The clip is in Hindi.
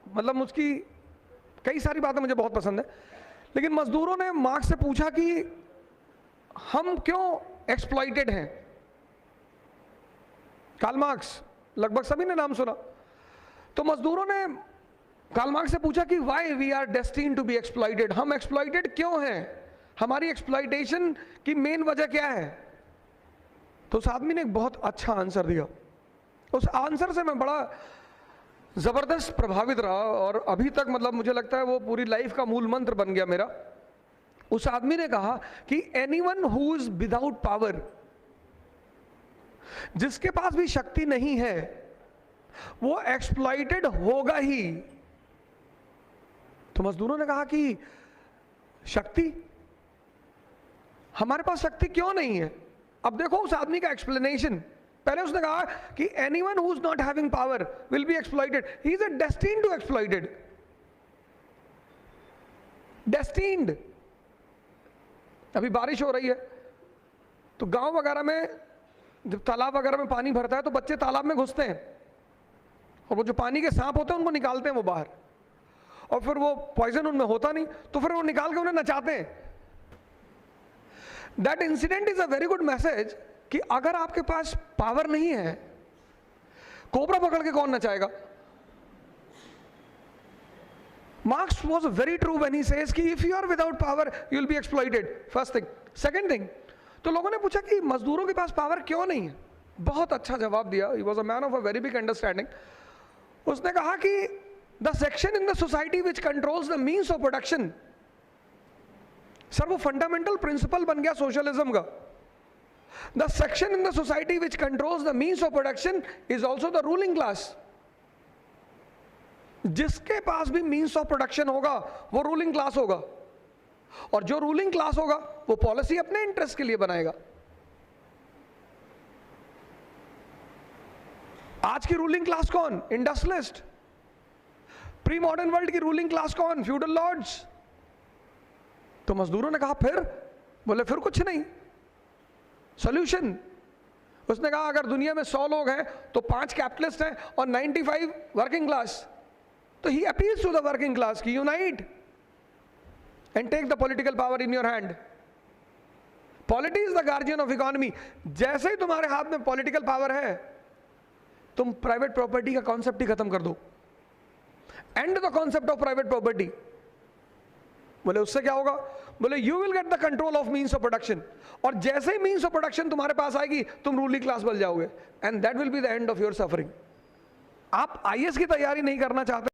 मतलब मुझकी कई सारी बातें मुझे बहुत पसंद है, लेकिन मजदूरों ने मार्क्स से पूछा कि हम क्यों एक्सप्लॉइटेड हैं। कार्ल मार्क्स, लगभग सभी ने नाम सुना। तो मजदूरों ने कार्ल मार्क्स से पूछा कि why we are destined to be exploited, हम एक्सप्लॉइटेड क्यों हैं, हमारी एक्सप्लॉइटेशन की मेन वजह क्या है। तो उस आदमी ने एक बहुत अच्छा आंसर दिया। उस आंसर से मैं बड़ा जबरदस्त प्रभावित रहा और अभी तक मतलब मुझे लगता है वो पूरी लाइफ का मूल मंत्र बन गया मेरा। उस आदमी ने कहा कि anyone who is without power, जिसके पास भी शक्ति नहीं है वो एक्सप्लॉइटेड होगा ही। तो मजदूरों ने कहा कि शक्ति, हमारे पास शक्ति क्यों नहीं है। अब देखो उस आदमी का एक्सप्लेनेशन। पहले उसने कहा कि anyone who is not having power will be exploited, he is destined to exploited. Destined. अभी बारिश हो रही है तो गांव वगैरह में जब तालाब वगैरह में पानी भरता है तो बच्चे तालाब में घुसते हैं और वो जो पानी के सांप होते हैं उनको निकालते हैं वो बाहर, और फिर वो पॉइजन उनमें होता नहीं तो फिर वो निकाल के उन्हें नचाते हैं। That incident is a very good message कि अगर आपके पास पावर नहीं है, कोबरा पकड़ के कौन नचाएगा। Marx was very true when he says कि if you are without power you will be exploited, first thing. Second thing, तो लोगों ने पूछा कि मजदूरों के पास पावर क्यों नहीं है। बहुत अच्छा जवाब दिया। He was a man of a very big understanding. उसने कहा कि the section in the society which controls the means of production, sir वो फंडामेंटल प्रिंसिपल बन गया सोशलिज्म का। The section in the society which controls the means of production is also the ruling class. जिसके पास भी मीन्स ऑफ प्रोडक्शन होगा वो रूलिंग क्लास होगा, और जो रूलिंग क्लास होगा वो पॉलिसी अपने इंटरेस्ट के लिए बनाएगा। आज की रूलिंग क्लास कौन? इंडस्ट्रियलिस्ट। प्री मॉडर्न वर्ल्ड की रूलिंग क्लास कौन? Feudal lords. तो मजदूरों ने कहा फिर, बोले फिर कुछ नहीं, सॉल्यूशन। उसने कहा अगर दुनिया में 100 लोग हैं तो 5 कैपिटलिस्ट हैं और 95 वर्किंग क्लास। तो ही appeals to the working class की unite and take the political power in your hand. Polity is the guardian of economy. जैसे ही तुम्हारे हाथ में पॉलिटिकल पावर है तुम प्राइवेट प्रॉपर्टी का कॉन्सेप्ट ही खत्म कर दो, and the concept of private property. बोले उससे क्या होगा? बोले you will get the control of means of production, और जैसे ही मीन्स ऑफ प्रोडक्शन तुम्हारे पास आएगी तुम रूलिंग क्लास बन जाओगे, and that will be the end of your suffering. आप आईएएस की तैयारी नहीं करना चाहते